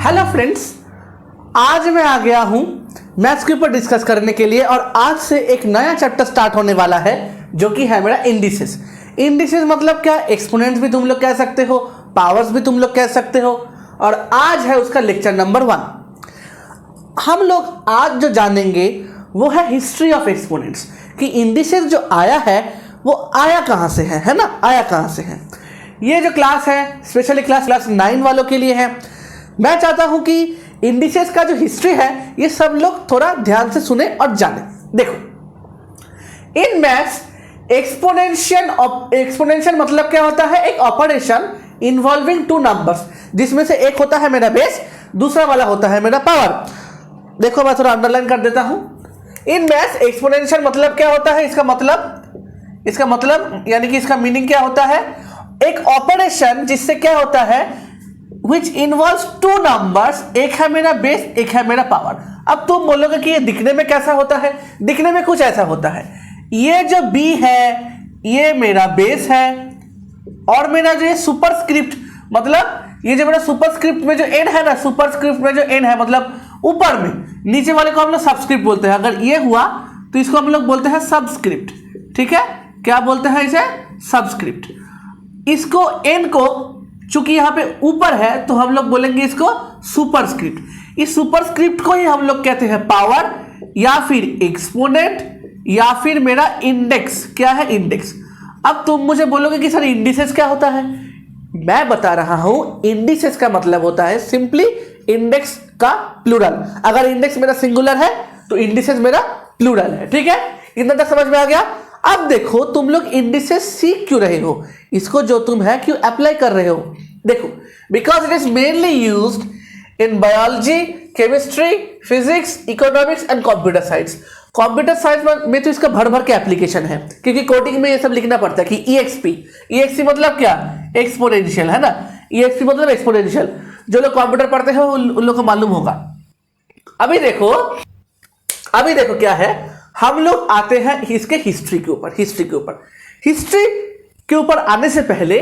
Hello friends, आज मैं आ गया हूं मैथ्स के ऊपर डिस्कस करने के लिए और आज से एक नया चैप्टर स्टार्ट होने वाला है जो कि है मेरा इंडिसेस। इंडिसेस मतलब क्या? एक्सपोनेंट्स भी तुम लोग कह सकते हो, पावर्स भी तुम लोग कह सकते हो। और आज है उसका लेक्चर नंबर 1। हम लोग आज जो जानेंगे वो है हिस्ट्री ऑफ एक्सपोनेंट्स, कि इंडिसेस जो आया है वो आया कहाँ से है ना, आया कहाँ से है। ये जो क्लास है स्पेशली क्लास 9 वालों के लिए है। मैं चाहता हूं कि इंडिसेस का जो हिस्ट्री है ये सब लोग थोड़ा ध्यान से सुने और जाने। देखो, इन मैथ्स एक्सपोनेंशियल मतलब क्या होता है? एक ऑपरेशन इन्वॉल्विंग टू नंबर्स, जिसमें से एक होता है मेरा बेस, दूसरा वाला होता है मेरा पावर। देखो मैं थोड़ा अंडरलाइन कर देता हूं। इन मैथ्स एक्सपोनेंशियल मतलब क्या होता है? इसका मतलब यानी कि इसका मीनिंग क्या होता है? एक ऑपरेशन जिससे क्या होता है Which involves two numbers, एक है मेरा बेस, एक है मेरा पावर। अब तुम बोलोगे कि ये दिखने में कैसा होता है? दिखने में कुछ ऐसा होता है, ये जो b है ये मेरा बेस है और मेरा जो ये सुपरस्क्रिप्ट मतलब ये जो मेरा सुपरस्क्रिप्ट में जो n है ना, सुपरस्क्रिप्ट में जो n है मतलब ऊपर में, नीचे वाले को हम लोग सबस्क्रिप्ट बोलते हैं। अगर ये हुआ तो इसको हम लोग बोलते हैं सबस्क्रिप्ट। ठीक है, क्या बोलते हैं इसे? सबस्क्रिप्ट। इसको n को चूंकि यहां पे ऊपर है तो हम लोग बोलेंगे इसको सुपरस्क्रिप्ट। इस सुपरस्क्रिप्ट को ही हम लोग कहते हैं पावर या फिर एक्सपोनेंट या फिर मेरा इंडेक्स। क्या है? इंडेक्स। अब तुम मुझे बोलोगे कि सर इंडिसेस क्या होता है? मैं बता रहा हूं, इंडिसेस का मतलब होता है सिंपली इंडेक्स का प्लूरल। अगर इंडेक्स मेरा सिंगुलर है तो इंडिसेस मेरा प्लूरल है। ठीक है, इतना तक समझ में आ गया। अब देखो, तुम लोग इंडिसेस सीख क्यों रहे हो? इसको जो तुम है क्यों अप्लाई कर रहे हो? देखो, because it is mainly used in biology, chemistry, physics, economics and computer science. Computer science में तो इसका भर भर के एप्लीकेशन है, क्योंकि कोडिंग में ये सब लिखना पड़ता है कि EXP मतलब क्या? एक्सपोनेंशियल है ना। EXP मतलब एक्सपोनेंशियल। जो लोग कंप्यूटर पढ़ते हैं उन लोग को मालूम होगा। अभी देखो क्या है, हम लोग आते हैं इसके हिस्ट्री के ऊपर। हिस्ट्री के ऊपर आने से पहले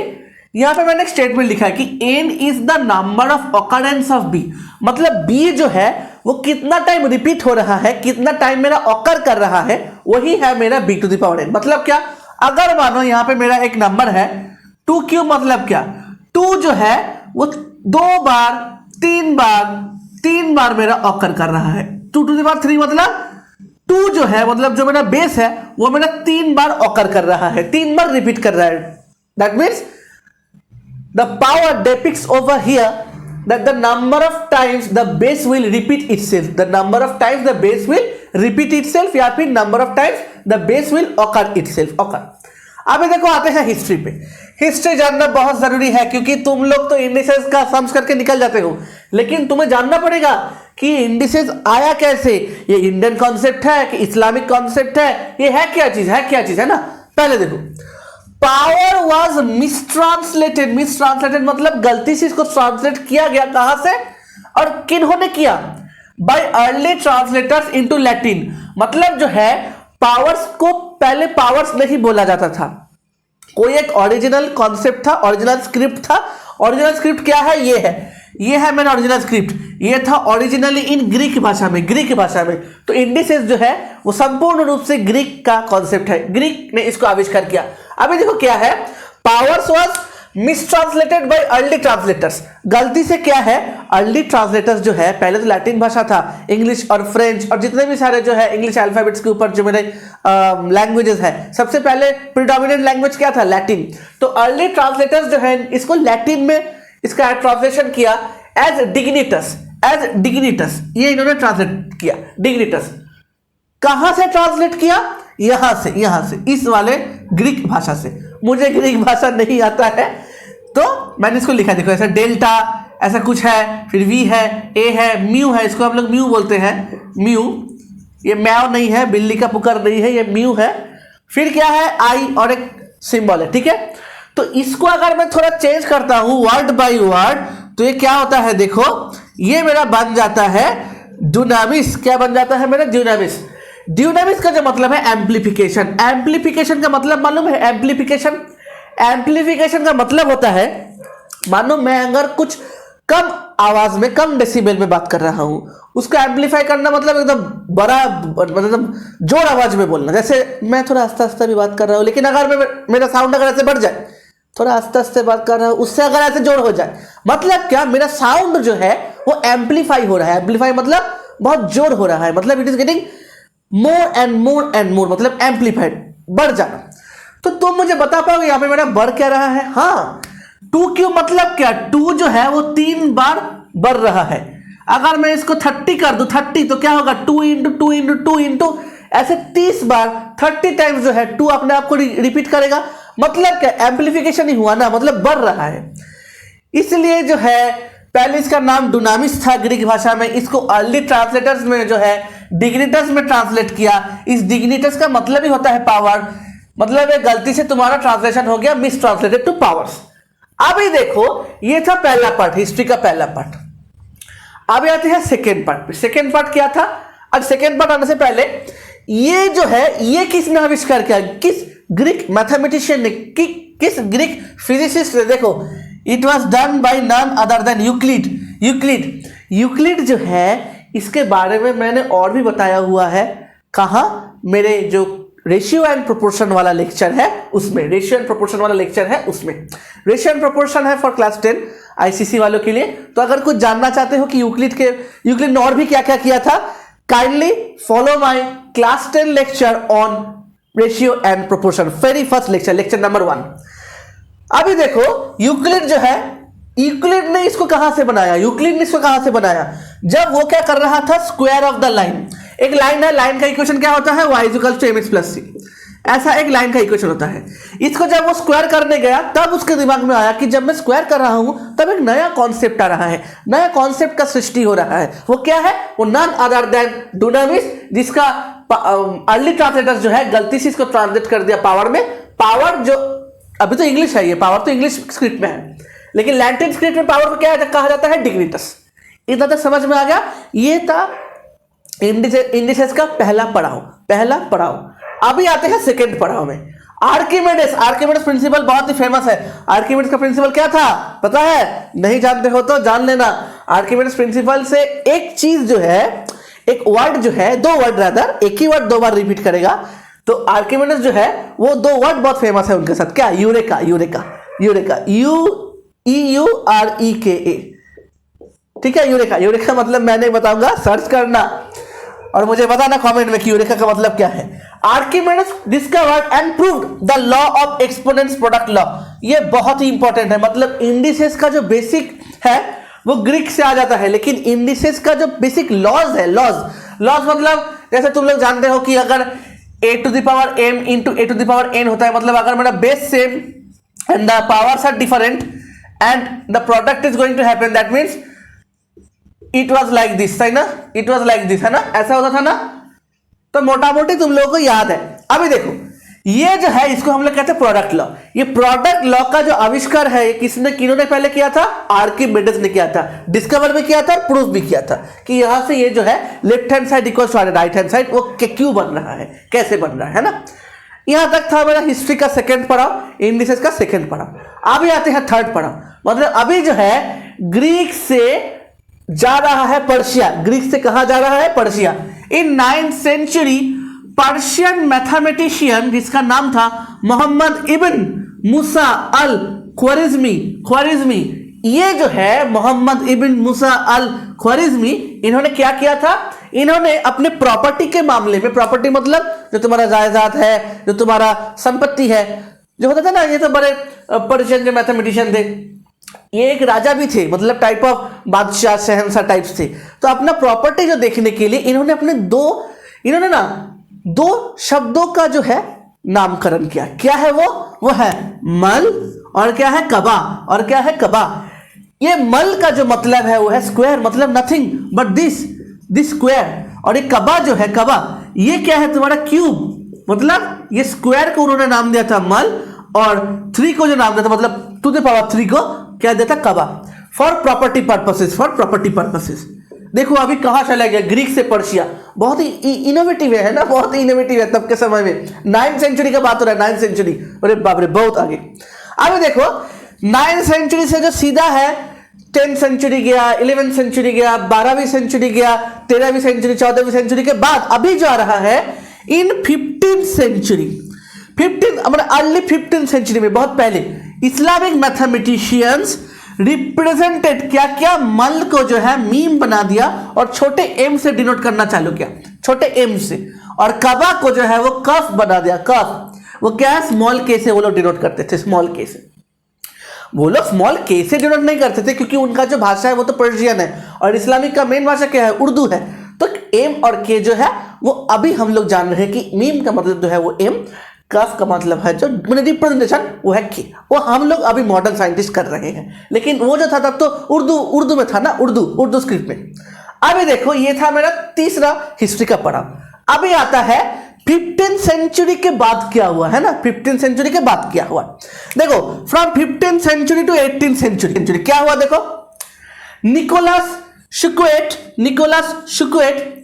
यहां पे मैंने एक स्टेटमेंट लिखा है कि n is the number of occurrence of b। मतलब b जो है वो कितना टाइम रिपीट हो रहा है, कितना टाइम मेरा ऑकर कर रहा है, वही है मेरा b to the power n। मतलब क्या? अगर मानो यहां पे मेरा एक नंबर है 2 मतलब क्या? 2 जो है वो 2 बार 3 बार मेरा ऑकर कर रहा है। 2 टू द पावर 3 मतलब 2 जो है मतलब जो मेरा बेस है वो मेरा 3 बार ऑकर कर रहा है, 3 बार रिपीट कर रहा है। That means the power depicts over here that the number of times the base will repeat itself. The number of times the base will repeat itself या फिर number of times the base will occur itself. अभी देखो आते हैं history पे। History जानना बहुत जरूरी है क्योंकि तुम लोग तो इंडिसेस का सम्स करके निकल जाते हो, लेकिन तुम्हें जानना पड़ेगा कि इंडिसेस आया कैसे। ये इंडियन कॉन्सेप्ट है कि इस्लामिक कॉन्सेप्ट है? ये है क्या चीज है ना। पहले देखो, पावर वाज मिसट्रांसलेटेड मतलब गलती से इसको ट्रांसलेट किया गया। कहां से और किन्होंने किया? Bye early translators into Latin. मतलब जो है पावर्स को पहले पावर्स नहीं बोला जाता था, कोई एक ओरिजिनल कॉन्सेप्ट था, ओरिजिनल स्क्रिप्ट था। ओरिजिनल स्क्रिप्ट क्या है? ये है मेरा ओरिजिनल स्क्रिप्ट। ये था ओरिजिनली इन ग्रीक भाषा में। तो इंडिसेस जो है वो संपूर्ण रूप से ग्रीक का कॉन्सेप्ट है, ग्रीक ने इसको आविष्कार किया। अभी देखो क्या है, powers was mistranslated by early translators. गलती से क्या है, अर्ली ट्रांसलेटर्स जो है, पहले तो लैटिन भाषा था, इंग्लिश और फ्रेंच और जितने भी सारे जो है इंग्लिश अल्फाबेट्स के ऊपर जो मेरे लैंग्वेजेस है, सबसे पहले प्रिडोमिनेंट लैंग्वेज क्या था? लैटिन। तो अर्ली ट्रांसलेटर्स जो है इसको लैटिन में इसका ट्रांसलेशन किया एज डिग्निटस। ये इन्होंने ट्रांसलेट किया डिग्निटस। कहां से ट्रांसलेट किया? यहां से इस वाले ग्रीक भाषा से। मुझे ग्रीक भाषा नहीं आता है तो मैंने इसको लिखा। देखो ऐसा डेल्टा ऐसा कुछ है, फिर वी है, ए है, म्यू है, इसको हम लोग म्यू बोलते हैं। म्यू, ये म्याव नहीं है, बिल्ली का पुकार नहीं है, ये म्यू है। फिर क्या है? आई और एक सिंबल है। ठीक है, तो इसको अगर मैं थोड़ा चेंज करता हूं वर्ड बाय वर्ड तो ये क्या होता है? देखो ये मेरा बन जाता है ड्यूनामिस। क्या बन जाता है मेरा? ड्यूनामिस का जो मतलब है एम्प्लीफिकेशन। एम्प्लीफिकेशन का मतलब मालूम है? एम्प्लीफिकेशन का मतलब होता है, मानो मैं अगर कुछ कम आवाज में कम डेसिबल में बात कर रहा हूं, उसको एम्पलीफाई करना मतलब एकदम बड़ा, मतलब जोर आवाज में बोलना। जैसे मैं थोड़ा आस्ते आस्ते भी बात कर रहा हूं, लेकिन अगर मेरा साउंड अगर ऐसे बढ़ जाए, थोड़ा आस्ते आस्ते बात कर रहा हूं, उससे अगर ऐसे जोर हो जाए, मतलब क्या, मेरा साउंड जो है वो एम्पलीफाई हो रहा है। एम्पलीफाई मतलब बहुत जोर हो रहा है, मतलब it is getting more and more and more, मतलब एम्पलीफाइड, बढ़ जाना। तो तुम मुझे बता पाओगे यहाँ पे मेरा बढ़ क्या रहा है? हाँ, 2Q मतलब क्या, 2 जो है वो 3 बार बढ़ रहा है। अगर मैं इसको 30 कर दूं, 30 तो क्या होगा, 2 इंटू 2 इंटू 2 इंटू ऐसे 30 बार, 30 टाइम्स जो है 2 अपने आप को रिपीट करेगा। मतलब क्या, एम्पलीफिकेशन ही हुआ ना, मतलब बढ़ रहा है। इसलिए जो है पहले इसका नाम डुनामिस था ग्रीक भाषा में, इसको अर्ली ट्रांसलेटर्स में जो है डिग्निटस में ट्रांसलेट किया। इस डिग्निटस का मतलब ही होता है पावर, मतलब ये गलती से तुम्हारा ट्रांसलेशन हो गया मिस ट्रांसलेटेड टू पावर्स। अभी देखो, ये था पहला पार्ट, हिस्ट्री का पहला पार्ट। अभी आते हैं सेकेंड पार्ट पे। सेकेंड पार्ट क्या था? अब सेकेंड पार्ट आने से पहले ये जो है, ये किसने आविष्कार किया? किस ग्रीक मैथमेटिशियन ने, किस ग्रीक फिजिसिस्ट ने? देखो, it was done by none other than Euclid. Euclid जो है, इसके बारे में मैंने और भी बताया हुआ है। कहाँ? मेरे जो रेशियो एंड प्रोपोर्शन वाला लेक्चर है उसमें, रेशियो एंड प्रोपोर्शन वाला लेक्चर है उसमें। रेशियो एंड प्रोपोर्शन है फॉर क्लास 10 आईसीसी वालों के लिए। तो अगर कुछ जानना चाहते हो कि यूक्लिड ने और भी क्या क्या किया था, kindly follow my class 10 lecture on ratio and proportion, very first lecture, lecture number 1। अभी देखो, यूक्लिड जो है, यूक्लिड ने इसको कहां से बनाया? यूक्लिड ने इसको कहां से बनाया? जब वो क्या कर रहा था, स्क्वायर ऑफ द लाइन। एक लाइन है, लाइन का इक्वेशन क्या होता है? y = mx + c। ऐसा एक लाइन का इक्वेशन होता है। इसको जब वो स्क्वायर करने गया, तब उसके दिमाग में आया कि जब मैं स्क्वायर कर रहा हूं तब एक नया कॉन्सेप्ट आ रहा है, नया कॉन्सेप्ट का सृष्टि हो रहा है। वो क्या है? वो नन अदर देन डुनामिस, जिसका अर्ली ट्रांसलेटर्स जो है गलती से इसको ट्रांसलेट कर दिया पावर में। पावर जो अभी तो इंग्लिश है, ये पावर तो इंग्लिश स्क्रिप्ट में है, लेकिन लैटिन स्क्रिप्ट में पावर को क्या कहा जाता है? डिग्निटस। इतना तक समझ में आ गया? ये था इंडिसेस का पहला पड़ाव। अभी आते हैं सेकेंड पड़ाव में। आर्किमिडीज प्रिंसिपल बहुत ही फेमस है। आर्किमिडीज का प्रिंसिपल क्या था पता है? नहीं जानते हो तो जान लेना। आर्किमिडीज प्रिंसिपल से एक चीज जो है, एक वर्ड जो है, 2 वर्ड रादर, एक ही वर्ड 2 बार रिपीट करेगा। तो आर्किमिडीज जो है वो 2 वर्ड बहुत फेमस है उनके साथ। क्या? Eureka, UEUREKA। ठीक है, यूरेका मतलब मैं नहीं बताऊंगा, सर्च करना और मुझे बताना कमेंट में कि यूरेका का मतलब क्या है। Archimedes discovered and proved the law of exponents product law. ये बहुत ही इंपॉर्टेंट है। मतलब इंडिसेस का जो बेसिक है वो ग्रीक से आ जाता है, लेकिन इंडिसेस का जो बेसिक लॉज है, लॉज मतलब जैसे तुम लोग जानते हो कि अगर a⁻m into a⁻n होता है, मतलब अगर मेरा base same and the powers are different and the product is going to happen, that means it was like this, है ना? इट वॉज लाइक दिस, है ना? ऐसा होता था ना? तो मोटा मोटी तुम लोगों को याद है। अभी देखो, ये जो है इसको हम लोग कहते हैं प्रोडक्ट लॉ। ये प्रोडक्ट लॉ का जो आविष्कार है, किन्होंने पहले किया था? आर्किमिडीज ने किया था। डिस्कवर भी किया था, प्रूफ भी किया था कि यहां से ये जो है left hand side equal to right hand side, वो क्यों बन रहा है, कैसे बन रहा है ना? यहां तक था मेरा हिस्ट्री का सेकंड पड़ाव, इंडिसेस का सेकंड पड़ाव। अभी आते हैं थर्ड पड़ाव। मतलब अभी जो है ग्रीक से जा रहा है पर्शिया। ग्रीक से कहा जा रहा है? पर्शिया। इन 9th सेंचुरी पर्शियन मैथमेटिशियन जिसका नाम था मोहम्मद इब्न मूसा अल ख्वारिज़मी, ये जो है मोहम्मद इब्न मूसा अल ख्वारिज़मी, इन्होंने क्या किया था? इन्होंने अपने प्रॉपर्टी के मामले में, प्रॉपर्टी मतलब जो तुम्हारा जायदाद है, जो तुम्हारा संपत्ति है, जो होता था ना, ये तो बड़े पर्शियन जो मैथमेटिशियन थे, ये एक राजा भी थे, मतलब टाइप ऑफ बादशाह, शहंशाह टाइप्स थे। तो अपना प्रॉपर्टी जो देखने के लिए इन्होंने अपने दो शब्दों का जो है नामकरण किया। क्या है वो है मल, और क्या है? कबा। ये मल का जो मतलब है वो है स्क्वायर, मतलब नथिंग बट दिस स्क्वायर। और ये कबा जो है, ये क्या है? तुम्हारा क्यूब। मतलब ये स्क्वायर को उन्होंने नाम दिया था मल, और 3 को जो नाम दिया था, मतलब 2 to the power 3 को क्या देता? कबा। For property purposes. देखो अभी कहां चला गया, ग्रीक से पर्शिया। बहुत ही इनोवेटिव है ना, बहुत ही इनोवेटिव है तब के समय में। 9th सेंचुरी का बात हो रहा है, 9th सेंचुरी। अरे बाप रे, बहुत आगे। अभी देखो 9th सेंचुरी से जो सीधा है 10th सेंचुरी गया, 11th सेंचुरी गया, 12वीं सेंचुरी गया, 13वीं सेंचुरी, 14वीं सेंचुरी के बाद अभी जो आ रहा है इन 15th सेंचुरी, 15 मतलब अर्ली 15th सेंचुरी में, बहुत पहले इस्लामिक मैथमेटिशियंस रिप्रेजेंटेड क्या क्या, मल को जो है मीम बना दिया और छोटे एम से डिनोट करना चालू किया, छोटे एम से, और कबा को जो है वो कफ बना दिया, कफ वो क्या है स्मॉल के से वो लोग डिनोट करते थे, स्मॉल के से। वो लोग स्मॉल के से डिनोट नहीं करते थे क्योंकि उनका जो भाषा है वो तो पर्शियन है और इस्लामिक का मेन भाषा क्या है, उर्दू है। तो एम और के जो है वो अभी हम लोग जान रहे हैं कि मीम का मतलब जो है वो एम, कफ का मतलब है जो रिप्रेजेंटेशन वो है के, वो हम लोग अभी मॉडर्न साइंटिस्ट कर रहे हैं, लेकिन वो जो था तब तो उर्दू में था ना, उर्दू स्क्रिप्ट में। अभी देखो ये था मेरा तीसरा हिस्ट्री का पड़ाव। अभी आता है 15th सेंचुरी के बाद क्या हुआ है ना, 15th सेंचुरी के बाद क्या हुआ। देखो from 15th century to 18th century क्या हुआ, देखो निकोलस शुक्वेट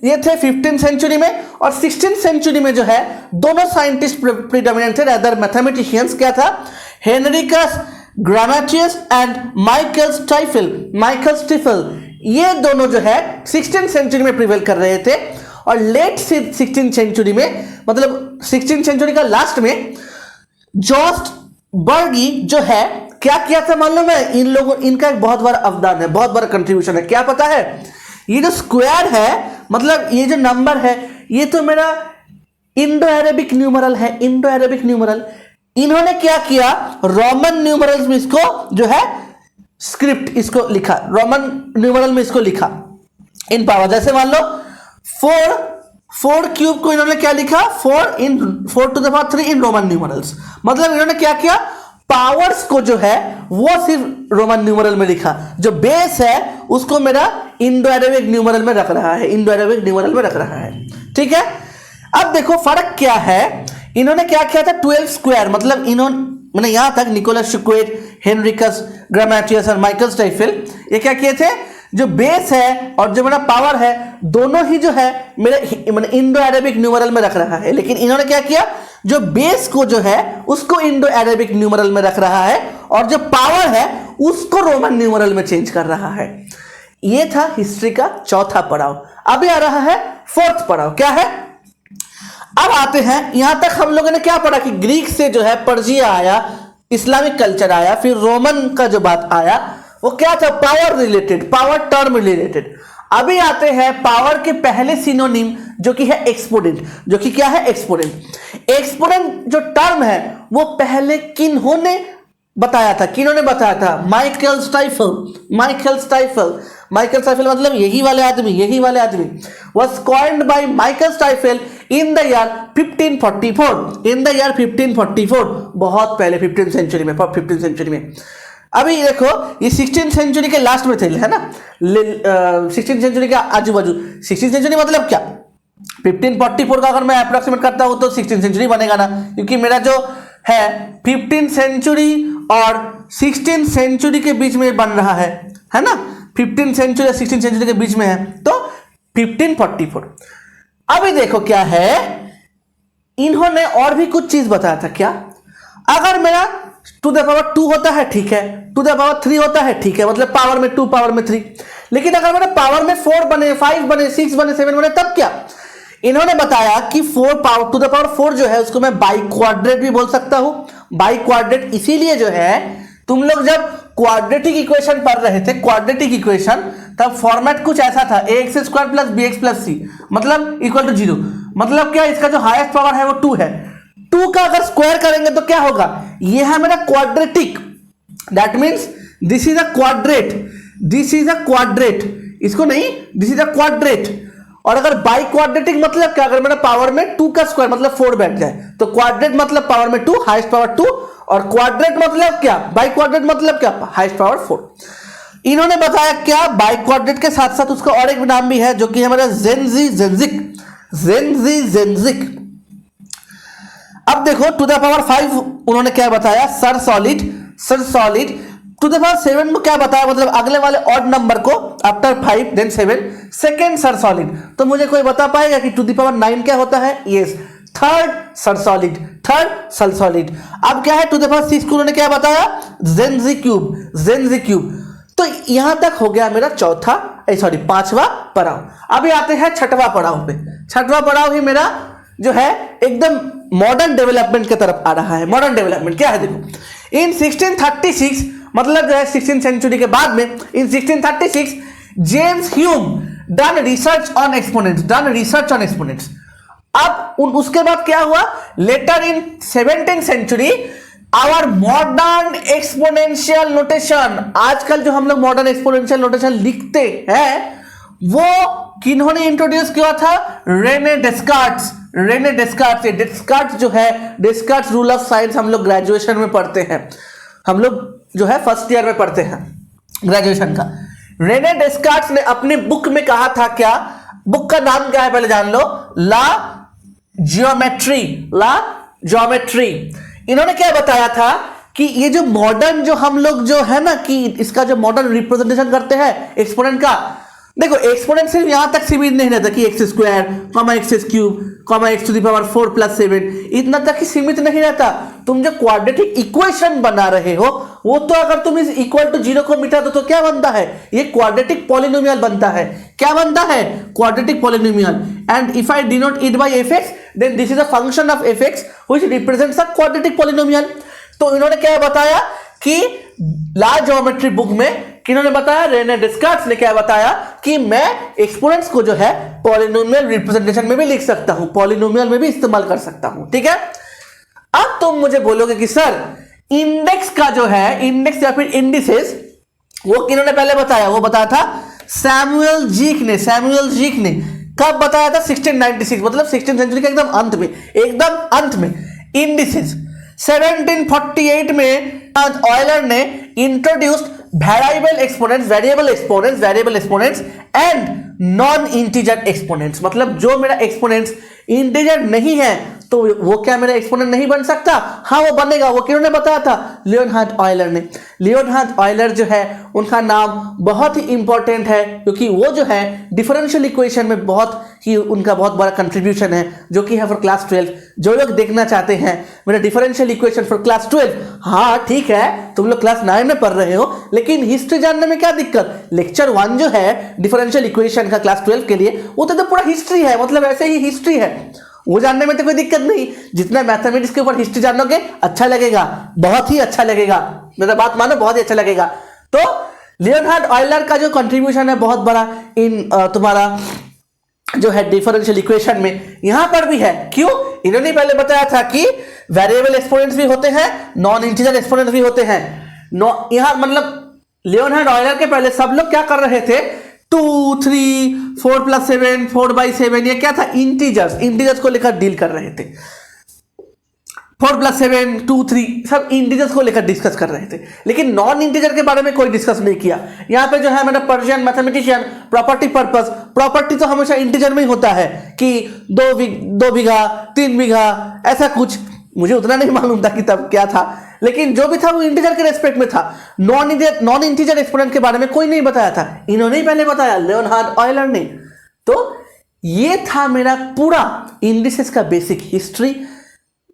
ये थे 15th सेंचुरी में, और 16th सेंचुरी में जो है दोनों साइंटिस्ट प्रीडोमिनेंट थे, अदर मैथमेटिशियंस क्या था, हेनरिकस ग्रामेटियस एंड माइकल स्टीफल, ये दोनों जो है 16th सेंचुरी में प्रिवेल कर रहे थे। और लेट 16th सेंचुरी में, मतलब 16th सेंचुरी का लास्ट में जॉस्ट बर्गी जो है क्या किया था मालूम है, इन लोगों, इनका एक बहुत बड़ा अवदान है, बहुत बड़ा कंट्रीब्यूशन है। क्या पता है, ये जो स्क्वायर है, मतलब ये जो नंबर है, ये तो मेरा इंडो अरेबिक न्यूमरल है, इंडो अरेबिक न्यूमरल। इन्होंने क्या किया, रोमन न्यूमरल्स में इसको जो है स्क्रिप्ट इसको लिखा, रोमन न्यूमरल में इसको लिखा इन पावर। जैसे मान लो 4 क्यूब को इन्होंने क्या लिखा, 4 to the power 3 in Roman numerals. मतलब इन्होंने क्या किया, पावर्स को जो है वो सिर्फ रोमन न्यूमरल में लिखा, जो बेस है उसको मेरा इंडो अरेबिक न्यूमरल में रख रहा है, इंडो अरेबिक न्यूमरल में रख रहा है। ठीक है, अब देखो फर्क क्या है, इन्होंने क्या किया था 12 स्क्वायर, मतलब इन्होंने मैंने यहां तक निकोलस शुक्वेट, हेनरिकस ग्रामेटियस और माइकल स्टाइफल, ये क्या किए थे, जो बेस है और जो मेरा पावर है दोनों ही जो है मेरे इंडो अरेबिक न्यूमरल में रख रहा है। लेकिन इन्होंने क्या किया, जो बेस को जो है उसको इंडो अरेबिक न्यूमरल में रख रहा है और जो पावर है उसको रोमन न्यूमरल में चेंज कर रहा है। यह था हिस्ट्री का चौथा पड़ाव। अभी आ रहा है फोर्थ पड़ाव, क्या है, अब आते हैं यहां तक हम लोगों ने क्या पढ़ा कि ग्रीक से जो है पर्शिया आया, इस्लामिक कल्चर आया, फिर रोमन का जो बात आया वो क्या था, power related, power term related. अभी आते हैं पावर के पहले सिनोनिम जो कि है एक्सपोनेंट, जो कि क्या है एक्सपोनेंट। एक्सपोनेंट जो टर्म है वो पहले किन्होंने बताया था, किन्होंने बताया था, माइकल स्टाइफल मतलब यही वाले आदमी was coined by Michael stifle in the year 1544, बहुत पहले 15th सेंचुरी में। अभी देखो ये 16th सेंचुरी के लास्ट में थे, है ना, 16th सेंचुरी के आजू बाजू। 16th सेंचुरी मतलब क्या, 1544 का अगर मैं अप्रोक्सीमेट करता हूं तो 16th सेंचुरी बनेगा ना, क्योंकि मेरा जो है 15th सेंचुरी और 16th सेंचुरी के बीच में बन रहा है ना, 15th सेंचुरी और 16th सेंचुरी के बीच में है, तो 1544। अभी देखो क्या है, इन्होंने और भी कुछ चीज बताया था। क्या, अगर मेरा टू द पावर 2 होता है ठीक है, टू द पावर 3 होता है ठीक है, मतलब पावर में 2 पावर में 3, लेकिन अगर मेरा पावर में 4 बने, 5 बने, 6 बने, 7 बने, तब क्या, इन्होंने बताया कि 4 पावर टू द पावर 4 जो है उसको मैं बाई क्वाड्रेट भी बोल सकता हूं। बाई क्वाड्रेट इसीलिए जो है, तुम लोग जब क्वाड्रेटिक इक्वेशन पढ़ रहे थे, क्वाड्रेटिक इक्वेशन, तब फॉर्मेट कुछ ऐसा था, ax² + bx + c मतलब इक्वल टू 0। मतलब क्या, इसका जो हाईएस्ट पावर है वो 2 है, 2 का अगर स्क्वायर करेंगे तो क्या होगा, ये है मेरा quadratic, that means this is a quadrate, इसको नहीं, दिस इज अ क्वाड्रेट। और अगर बाई क्वाड्रेटिक मतलब क्या, अगर मेरा पावर में 2 का स्क्वायर मतलब 4 बैठ जाए, तो क्वाड्रेट मतलब पावर में 2, हाईएस्ट पावर 2, और क्वाड्रेट मतलब क्या, बाई क्वाड्रेट मतलब क्या, हाईएस्ट पावर 4। इन्होंने बताया क्या, बाई क्वाड्रेट के साथ साथ उसका और एक नाम भी है जो कि हमारा जेनजी। अब देखो टू द पावर 5 उन्होंने क्या बताया, sir solid. To the power 7 को क्या बताया, मतलब अगले वाले ऑड नंबर को after 5 then 7 second sir solid. तो मुझे कोई बता पाएगा कि टू द पावर 9 क्या होता है, यस, थर्ड सर सॉलिड। अब क्या है, टू द पावर 6 को उन्होंने क्या बताया, जेनजी क्यूब। तो यहां तक हो गया मेरा पांचवा पड़ाव। अभी आते हैं छठवां पड़ाव पे। छठवां पड़ाव ही मेरा जो है एकदम मॉडर्न डेवलपमेंट की तरफ आ रहा है। मॉडर्न डेवलपमेंट क्या है देखो, इन 1636 मतलब जो है 16th सेंचुरी के बाद में, in 1636 James Hume done research on exponents. अब उसके बाद क्या हुआ, later in 17th century our modern exponential notation, आजकल जो हम लोग मॉडर्न एक्सपोनेंशियल नोटेशन लिखते हैं वो किन्होंने इंट्रोड्यूस किया था, रेने डेस्कार्ट्स। डेस्कार्ट्स जो है, डेस्कार्ट्स रूल ऑफ साइंस हम लोग ग्रेजुएशन में पढ़ते हैं, हम लोग जो है फर्स्ट ईयर में पढ़ते हैं ग्रेजुएशन का। रेने डेस्कार्ट्स ने अपने बुक में कहा था, क्या बुक का नाम क्या है पहले जान लो, ला ज्योमेट्री। इन्होंने क्या बताया था कि ये जो मॉडर्न जो हम लोग जो है ना कि इसका जो मॉडर्न रिप्रेजेंटेशन करते हैं एक्सपोनेंट का, देखो एक्सपोनेंट सिर्फ यहां तक सीमित नहीं रहता कि x square comma x cube comma x to the power 4 + 7 इतना तक ही सीमित नहीं रहता। तुम जो क्वाड्रेटिक इक्वेशन बना रहे हो वो तो अगर तुम इस इक्वल टू 0 को मिटा दो तो क्या बनता है, ये क्वाड्रेटिक पॉलिनोमियल बनता है। क्या बनता है, quadratic polynomial. And if I denote it by f x then this is a function of f x which represents a quadratic polynomial. तो इन्होंने क्या बताया कि ला ज्योमेट्री बुक में किन्होंने बताया, रेने डेस्कार्ट्स ने क्या बताया कि मैं एक्सपोनेंट्स को जो है पॉलिनोमियल रिप्रेजेंटेशन में भी लिख सकता हूं, पॉलिनोमियल में भी इस्तेमाल कर सकता हूं। ठीक है, अब तुम मुझे बोलोगे कि सर इंडेक्स का जो है, इंडेक्स या फिर इंडिसेस वो किन्होंने पहले बताया, वो बताया था सैमुअल जीक ने। कब बताया था, 1696 मतलब 16th सेंचुरी के एकदम अंत में इंडिसेस। 1748 में ऑयलर ने introduced variable exponents and non integer exponents. मतलब जो मेरा एक्सपोनेंट्स इंटीजर नहीं है तो वो क्या मेरा एक्सपोनेंट नहीं बन सकता, हाँ वो बनेगा। वो किन्होंने बताया था, लियोनहार्ड ऑयलर ने। लियोनहार्ड ऑयलर जो है उनका नाम बहुत ही इंपॉर्टेंट है क्योंकि वो जो है डिफरेंशियल इक्वेशन में बहुत ही उनका बहुत बड़ा कंट्रीब्यूशन है जो कि है फॉर क्लास 12। जो लोग देखना चाहते हैं मेरा डिफरेंशियल इक्वेशन फॉर क्लास 12, हाँ ठीक है तुम लोग क्लास 9 में पढ़ रहे हो लेकिन हिस्ट्री जानने में क्या दिक्कत, लेक्चर 1 जो है डिफरेंशियल इक्वेशन का क्लास 12 के लिए वो तो पूरा हिस्ट्री है, मतलब ऐसे ही हिस्ट्री है, वो जानने में तो कोई दिक्कत नहीं। जितना मैथमेटिक्स के ऊपर हिस्ट्री जानोगे अच्छा लगेगा, बहुत ही अच्छा लगेगा, मेरा बात मानो बहुत ही अच्छा लगेगा। तो लियोनहार्ड ऑयलर का जो कंट्रीब्यूशन है बहुत बड़ा इन तुम्हारा जो है डिफरेंशियल इक्वेशन में, यहां पर भी है। क्यों, इन्होंने पहले बताया था कि वेरिएबल एक्सपोनेंट्स भी होते हैं, नॉन इंटीजर एक्सपोनेंट्स भी होते हैं। यहां मतलब लियोनहार्ड ऑयलर के पहले सब लोग क्या कर रहे थे, 2, 3, 4 + 7, 4/7 ये क्या था, इंटीजर्स को लेकर डील कर रहे थे। 4 + 7, 2, 3 सब इंटीजर्स को लेकर डिस्कस कर रहे थे, लेकिन नॉन इंटीजर के बारे में कोई डिस्कस नहीं किया। यहाँ पे जो है मेरा पर्शियन मैथमेटिशियन प्रॉपर्टी तो हमेशा इंटीजर में ही होता है कि 2 बीघा 3 बीघा ऐसा कुछ, मुझे उतना नहीं मालूम था कि तब क्या था, लेकिन जो भी था वो इंटीजर के रेस्पेक्ट में था। नॉन इंटीजर एक्सपोनेंट के बारे में कोई नहीं बताया था, इन्होंने ही पहले बताया, लियोनहार्ड ऑयलर ने। तो ये था मेरा पूरा इंडिसेस का बेसिक हिस्ट्री,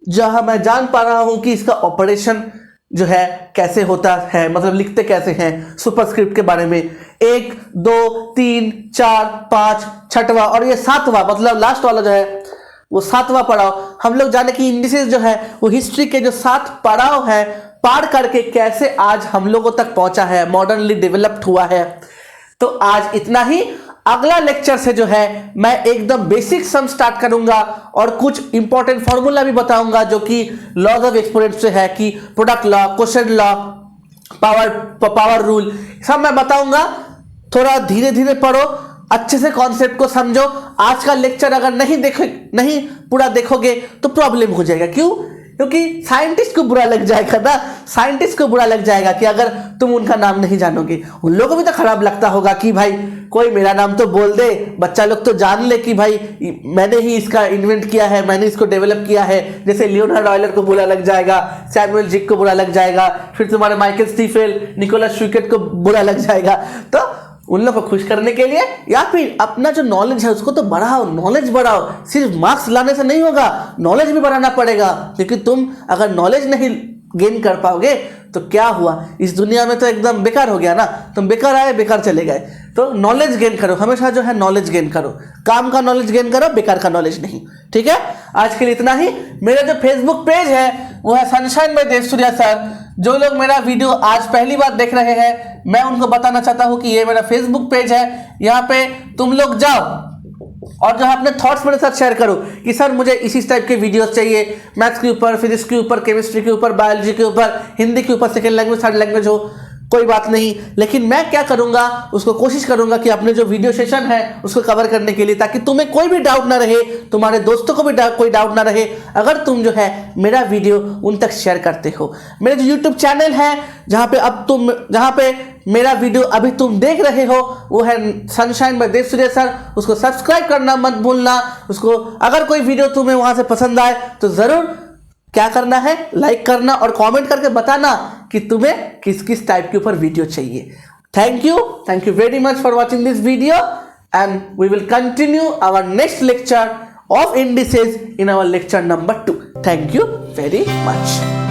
जहां मैं जान पा रहा हूं कि इसका ऑपरेशन जो है कैसे होता है, मतलब लिखते कैसे हैं, सुपरस्क्रिप्ट के बारे में 1, 2, 3, 4, 5 छठवां और ये 7वां मतलब लास्ट वाला जो है वो 7वां पड़ाव। हम लोग जाने कि इंडिसेस जो है वो हिस्ट्री के जो 7 पड़ाव है पार करके कैसे आज हम लोगों तक पहुंचा है, मॉडर्नली डेवलप्ड हुआ है। तो आज इतना ही। अगला लेक्चर से जो है मैं एकदम बेसिक सम स्टार्ट करूंगा और कुछ इंपॉर्टेंट फॉर्मूला भी बताऊंगा जो कि लॉज ऑफ एक्सपोनेंट्स से है, कि product law, quotient law, power rule सब मैं बताऊंगा। थोड़ा धीरे धीरे पढ़ो, अच्छे से कॉन्सेप्ट को समझो। आज का लेक्चर अगर नहीं पूरा देखोगे तो प्रॉब्लम हो जाएगा। क्यों, क्योंकि साइंटिस्ट को बुरा लग जाएगा ना, साइंटिस्ट को बुरा लग जाएगा कि अगर तुम उनका नाम नहीं जानोगे। उन लोगों को भी तो खराब लगता होगा कि भाई कोई मेरा नाम तो बोल दे, बच्चा लोग तो जान ले कि भाई मैंने ही इसका इन्वेंट किया है, मैंने इसको डेवलप किया है। जैसे लियोनार्ड ऑयलर को बुरा लग जाएगा, सैमुअल जिक को बुरा लग जाएगा, फिर तुम्हारे माइकल स्टीफेल, निकोलस शुकेट को बुरा लग जाएगा। तो उन लोगों को खुश करने के लिए या फिर अपना जो नॉलेज है उसको तो बढ़ाओ, नॉलेज बढ़ाओ। सिर्फ मार्क्स लाने से नहीं होगा, नॉलेज भी बढ़ाना पड़ेगा, क्योंकि तुम अगर नॉलेज नहीं गेन कर पाओगे तो क्या हुआ, इस दुनिया में तो एकदम बेकार हो गया ना। तुम बेकार आए बेकार चले गए। तो नॉलेज गेन करो, हमेशा जो है नॉलेज गेन करो, काम का नॉलेज गेन करो, बेकार का नॉलेज नहीं। ठीक है, आज के लिए इतना ही। मेरा जो फेसबुक पेज है वो है सनशाइन बाय देव सूर्या सर। जो लोग मेरा वीडियो आज पहली बार देख रहे हैं, मैं उनको बताना चाहता हूं कि ये मेरा फेसबुक पेज है, यहाँ पे तुम लोग जाओ और जो है अपने थॉट्स मेरे साथ शेयर करो कि सर मुझे इसी टाइप के वीडियोस चाहिए, मैथ्स के ऊपर, फिजिक्स के ऊपर, केमिस्ट्री के ऊपर, बायोलॉजी के ऊपर, हिंदी के ऊपर, सेकेंड लैंग्वेज, थर्ड लैंग्वेज हो, कोई बात नहीं। लेकिन मैं क्या करूंगा, उसको कोशिश करूंगा कि अपने जो वीडियो सेशन है उसको कवर करने के लिए, ताकि तुम्हें कोई भी डाउट ना रहे, तुम्हारे दोस्तों को भी कोई डाउट ना रहे, अगर तुम जो है मेरा वीडियो उन तक शेयर करते हो। मेरे जो यूट्यूब चैनल है जहां पे मेरा वीडियो अभी तुम देख रहे हो वो है सनशाइन बाय देव सूर्या सर, उसको सब्सक्राइब करना मत भूलना। उसको अगर कोई वीडियो तुम्हें वहां से पसंद आए तो जरूर क्या करना है, लाइक करना और कमेंट करके बताना कि तुम्हें किस किस टाइप के ऊपर वीडियो चाहिए। Thank you very much for watching this video and we will continue our next lecture of indices in our lecture number 2। Thank you very much.